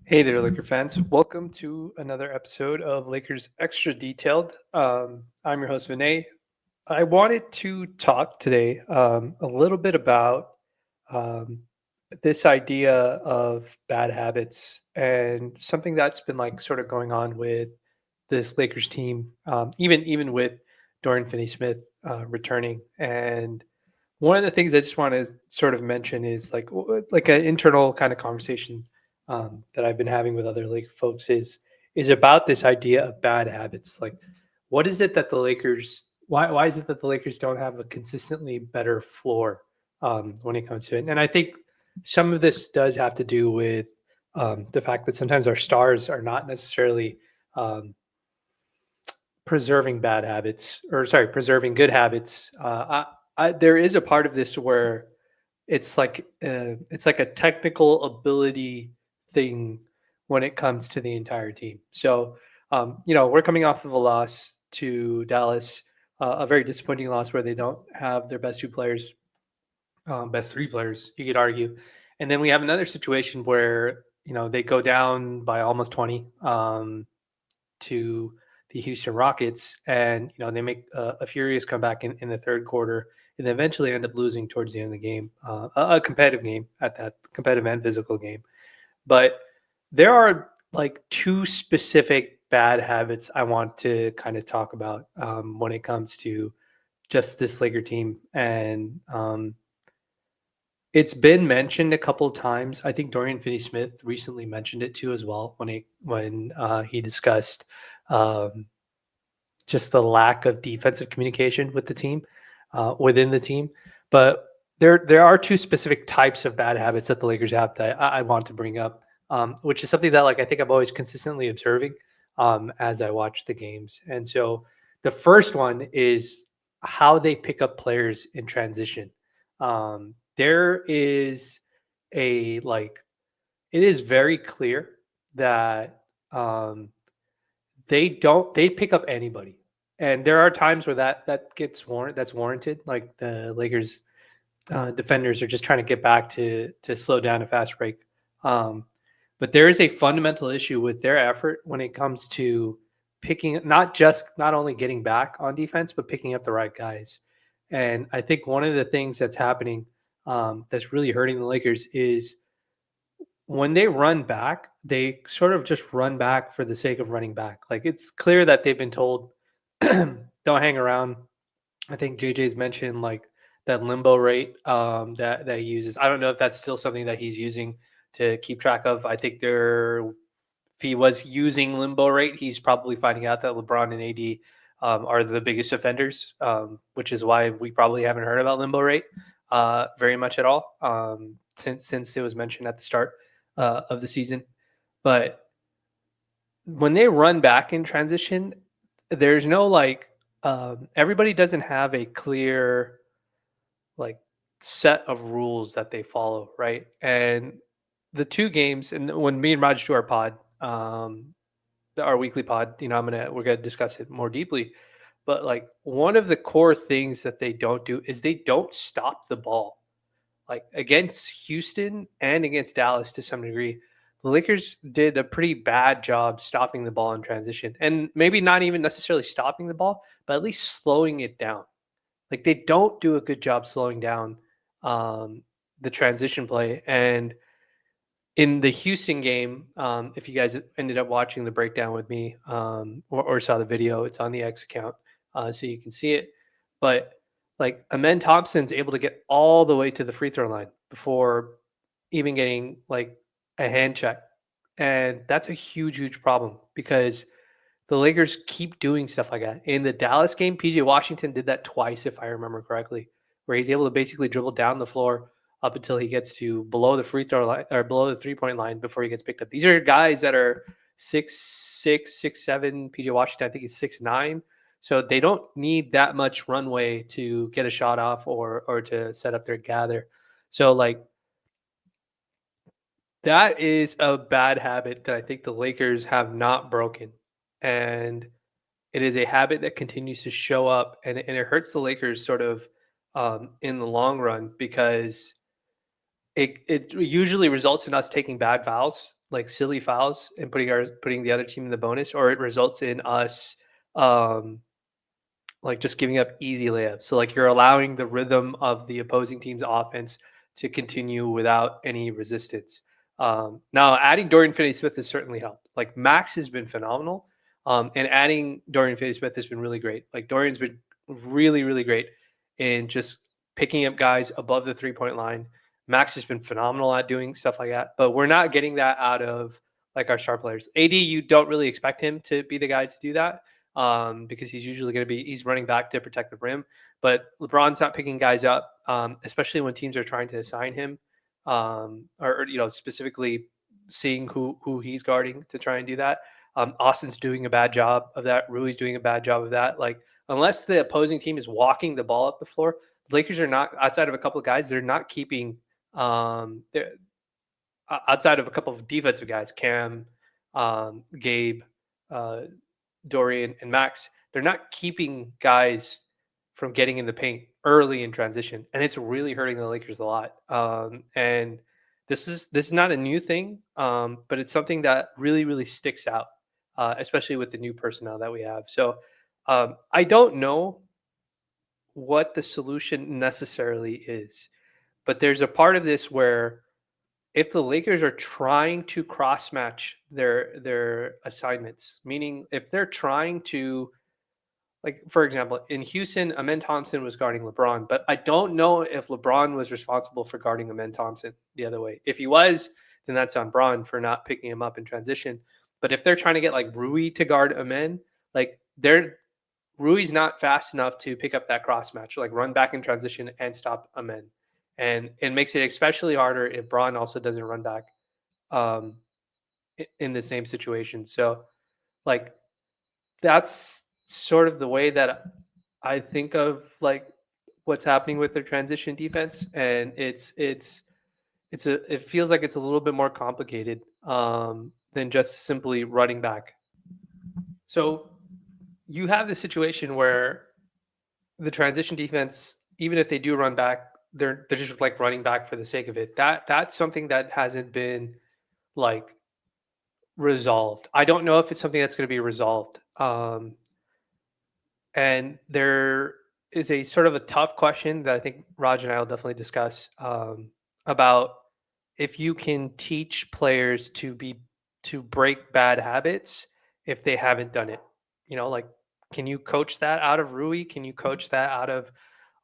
Hey there, Laker fans. Welcome to another episode of Lakers Extra Detailed. I'm your host, Vinay. I wanted to talk today a little bit about um, this idea of bad habits and something that's been like sort of going on with this Lakers team, even with Dorian Finney-Smith returning. And one of the things I just want to sort of mention is like an internal kind of conversation that I've been having with other Laker folks is about this idea of bad habits. Like, what is it that the Lakers? Why is it that the Lakers don't have a consistently better floor when it comes to it? And I think some of this does have to do with the fact that sometimes our stars are not necessarily um, preserving bad habits, or sorry, preserving good habits. There is a part of this where it's like a technical ability thing when it comes to the entire team. So, we're coming off of a loss to Dallas, a very disappointing loss where they don't have their best two players, best three players, you could argue. And then we have another situation where, they go down by almost 20 to the Houston Rockets, and they make a furious comeback in the third quarter, and then eventually end up losing towards the end of the game, a competitive game at that competitive and physical game. But there are like two specific bad habits I want to kind of talk about when it comes to just this Laker team, and it's been mentioned a couple times. I think Dorian Finney-Smith recently mentioned it too as well when he discussed um, just the lack of defensive communication with the team, within the team. But there are two specific types of bad habits that the Lakers have that I want to bring up, which is something that I think I'm always consistently observing as I watch the games. And so the first one is how they pick up players in transition. There is a like it is very clear that they pick up anybody, and there are times where that's warranted. Like the Lakers defenders are just trying to get back to slow down a fast break. Um, but there is a fundamental issue with their effort when it comes to picking not only getting back on defense, but picking up the right guys. And I think one of the things that's happening that's really hurting the Lakers is when they run back, they sort of just run back for the sake of running back. Like it's clear that they've been told, don't hang around. I think JJ's mentioned like that limbo rate that he uses. I don't know if that's still something that he's using to keep track of. I think if he was using limbo rate, he's probably finding out that LeBron and AD are the biggest offenders, which is why we probably haven't heard about limbo rate very much at all since it was mentioned at the start of the season. But when they run back in transition, there's no everybody doesn't have a clear like set of rules that they follow, right? And the two games, and when me and Raj do our pod, our weekly pod, we're gonna discuss it more deeply. But like one of the core things that they don't do is they don't stop the ball. Like against Houston and against Dallas to some degree, the Lakers did a pretty bad job stopping the ball in transition, and maybe not even necessarily stopping the ball, but at least slowing it down. Like they don't do a good job slowing down um, the transition play. And in the Houston game, if you guys ended up watching the breakdown with me or saw the video, it's on the X account, so you can see it. But like Amen Thompson's able to get all the way to the free throw line before even getting like a hand check, and that's a huge problem because the Lakers keep doing stuff like that. In the Dallas game, PJ Washington did that twice, if I remember correctly, where he's able to basically dribble down the floor up until he gets to below the free throw line or below the 3 point line before he gets picked up. These are guys that are 6'6", 6'7". PJ Washington, I think he's 6'9". So they don't need that much runway to get a shot off or to set up their gather. So like that is a bad habit that I think the Lakers have not broken. And it is a habit that continues to show up, and it hurts the Lakers sort of in the long run because it usually results in us taking bad fouls like silly fouls and putting the other team in the bonus, or it results in us um, like just giving up easy layups. So like you're allowing the rhythm of the opposing team's offense to continue without any resistance. Now adding Dorian Finney-Smith has certainly helped. Like Max has been phenomenal, and adding Dorian Finney-Smith has been really great. Like Dorian's been really really great in just picking up guys above the 3-point line. Max has been phenomenal at doing stuff like that, but we're not getting that out of like our star players. AD, you don't really expect him to be the guy to do that, because he's usually going to be he's running back to protect the rim. But LeBron's not picking guys up, especially when teams are trying to assign him, or specifically seeing who he's guarding to try and do that. Austin's doing a bad job of that. Rui's doing a bad job of that. Like unless the opposing team is walking the ball up the floor, the Lakers are not outside of a couple of guys. They're not keeping. They're, outside of a couple of defensive guys, Cam, Gabe, uh, Dorian, and Max, they're not keeping guys from getting in the paint early in transition, and it's really hurting the Lakers a lot. And this is not a new thing, but it's something that really really sticks out, especially with the new personnel that we have. So I don't know what the solution necessarily is, but there's a part of this where if the Lakers are trying to cross match their assignments, meaning if they're trying to, like for example, in Houston, Amen Thompson was guarding LeBron, but I don't know if LeBron was responsible for guarding Amen Thompson the other way. If he was, then that's on Bron for not picking him up in transition. But if they're trying to get like Rui to guard Amen, like Rui's not fast enough to pick up that cross match, like run back in transition and stop Amen. And it makes it especially harder if Braun also doesn't run back um, in the same situation. So, like, that's sort of the way that I think of like what's happening with their transition defense, and it feels like it's a little bit more complicated than just simply running back. So you have the situation where the transition defense, even if they do run back, they're just like running back for the sake of it. That's something that hasn't been like resolved. I don't know if it's something that's going to be resolved. And there is a sort of a tough question that I think Raj and I will definitely discuss, about if you can teach players to break bad habits if they haven't done it. Like can you coach that out of Rui? Can you coach that out of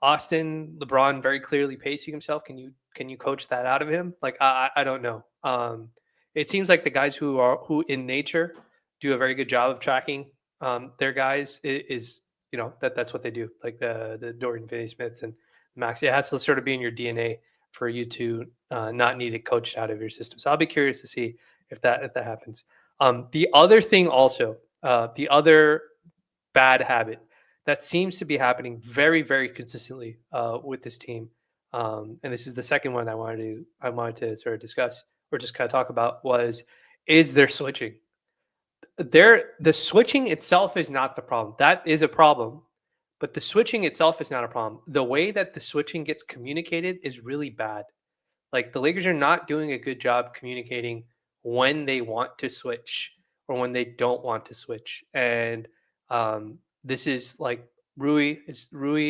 Austin? LeBron very clearly pacing himself. Can you coach that out of him? Like I don't know. It seems like the guys who in nature do a very good job of tracking their guys is that's what they do. Like the Dorian Finney-Smiths and Max. It has to sort of be in your DNA for you to not need it coached out of your system. So I'll be curious to see if that happens. The other thing also, the other bad habit that seems to be happening very, very consistently with this team, and this is the second one I wanted to sort of discuss or just kind of talk about is their switching. The switching itself is not the problem. That is a problem, but the switching itself is not a problem. The way that the switching gets communicated is really bad. Like the Lakers are not doing a good job communicating when they want to switch or when they don't want to switch. And this is like Rui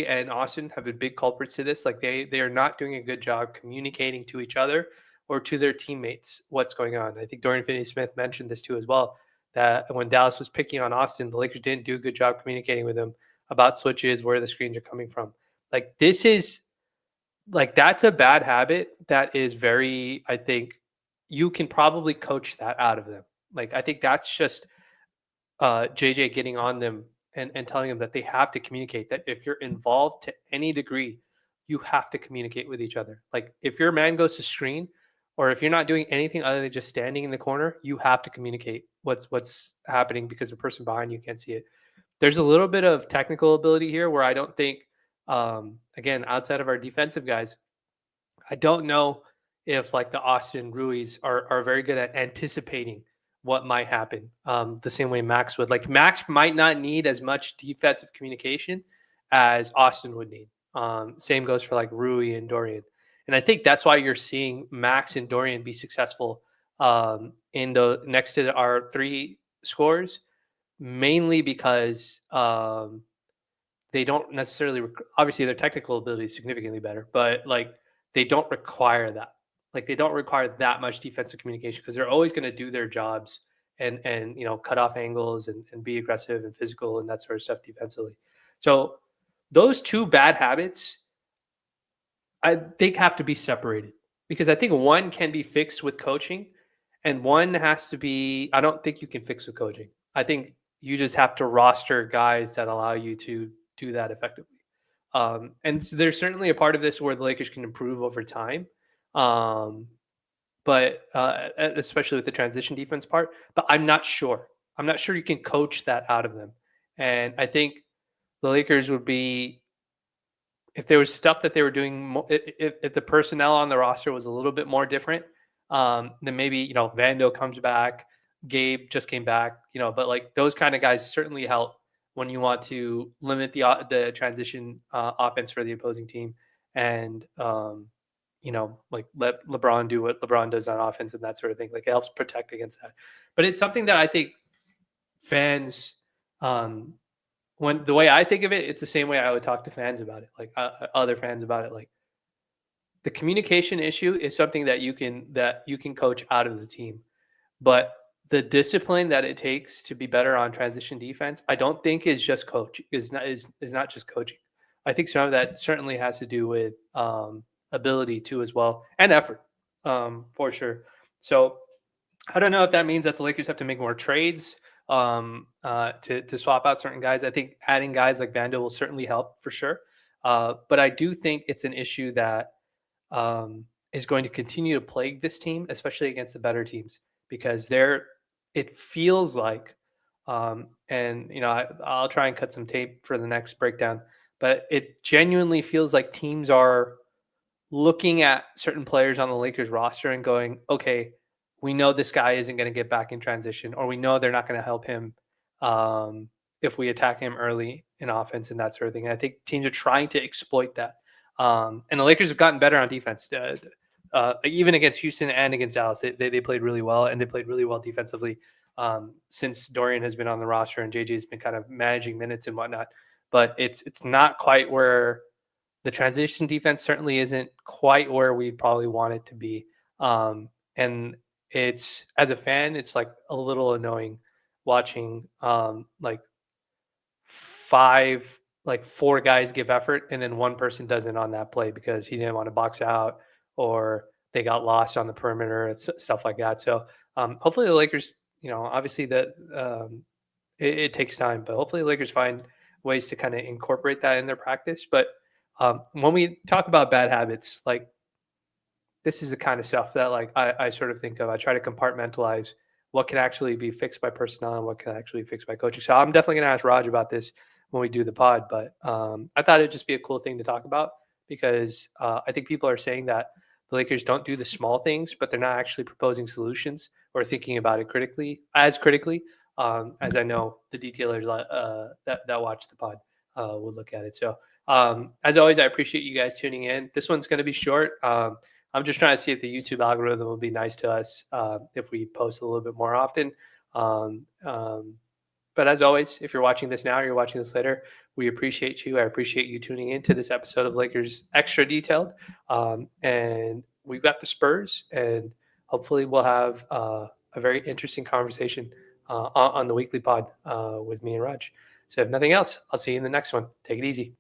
and Austin have been big culprits to this. Like they are not doing a good job communicating to each other or to their teammates what's going on. I think Dorian Finney-Smith mentioned this too as well. That when Dallas was picking on Austin, the Lakers didn't do a good job communicating with him about switches, where the screens are coming from. Like this is like that's a bad habit that is very, I think you can probably coach that out of them. Like I think that's just JJ getting on them and telling them that they have to communicate, that if you're involved to any degree, you have to communicate with each other. Like if your man goes to screen or if you're not doing anything other than just standing in the corner, you have to communicate what's happening because the person behind you can't see it. There's a little bit of technical ability here where I don't think, again, outside of our defensive guys, I don't know if like the Austin Ruiz are very good at anticipating what might happen. The same way Max would. Like Max might not need as much defensive communication as Austin would need. Same goes for like Rui and Dorian. And I think that's why you're seeing Max and Dorian be successful in the next to our three scores, mainly because they don't necessarily obviously their technical ability is significantly better, but like they don't require that. Like they don't require that much defensive communication because they're always going to do their jobs and cut off angles and be aggressive and physical and that sort of stuff defensively. So those two bad habits I think have to be separated because I think one can be fixed with coaching and one has to be I don't think you can fix with coaching. I think you just have to roster guys that allow you to do that effectively. And so there's certainly a part of this where the Lakers can improve over time. Um, but especially with the transition defense part, but I'm not sure. I'm not sure you can coach that out of them. And I think the Lakers would be if there was stuff that they were doing, if the personnel on the roster was a little bit more different, then maybe Vando comes back, Gabe just came back, but like those kind of guys certainly help when you want to limit the transition offense for the opposing team, and like let LeBron do what LeBron does on offense and that sort of thing. Like it helps protect against that, but it's something that I think fans um, when the way I think of it, it's the same way I would talk to fans about it, like other fans about it. Like the communication issue is something that you can coach out of the team, but the discipline that it takes to be better on transition defense, I don't think is just coach is not just coaching. I think some of that certainly has to do with ability too as well and effort for sure. So I don't know if that means that the Lakers have to make more trades to swap out certain guys. I think adding guys like Bando will certainly help for sure. But I do think it's an issue that is going to continue to plague this team, especially against the better teams, because it feels like, and I'll try and cut some tape for the next breakdown, but it genuinely feels like teams are looking at certain players on the Lakers roster and going, okay, we know this guy isn't going to get back in transition, or we know they're not going to help him if we attack him early in offense and that sort of thing. And I think teams are trying to exploit that. And the Lakers have gotten better on defense. Even against Houston and against Dallas, they played really well, and they played really well defensively since Dorian has been on the roster and JJ has been kind of managing minutes and whatnot. But it's not quite where the transition defense certainly isn't quite where we probably want it to be. And it's as a fan, it's like a little annoying watching like four guys give effort and then one person doesn't on that play because he didn't want to box out or they got lost on the perimeter and stuff like that. So hopefully the Lakers, obviously that it takes time, but hopefully the Lakers find ways to kind of incorporate that in their practice. But when we talk about bad habits, like this is the kind of stuff that like I sort of think of. I try to compartmentalize what can actually be fixed by personnel and what can actually be fixed by coaching. So I'm definitely going to ask Raj about this when we do the pod. But I thought it'd just be a cool thing to talk about because I think people are saying that the Lakers don't do the small things, but they're not actually proposing solutions or thinking about it critically as I know the detailers that watch the pod would look at it. So as always, I appreciate you guys tuning in. This one's going to be short. I'm just trying to see if the YouTube algorithm will be nice to us if we post a little bit more often. Um, um, but as always, if you're watching this now or you're watching this later, we appreciate you. I appreciate you tuning in to this episode of Lakers Extra Detailed. And we've got the Spurs, and hopefully we'll have a very interesting conversation on the weekly pod with me and Raj. So if nothing else, I'll see you in the next one. Take it easy.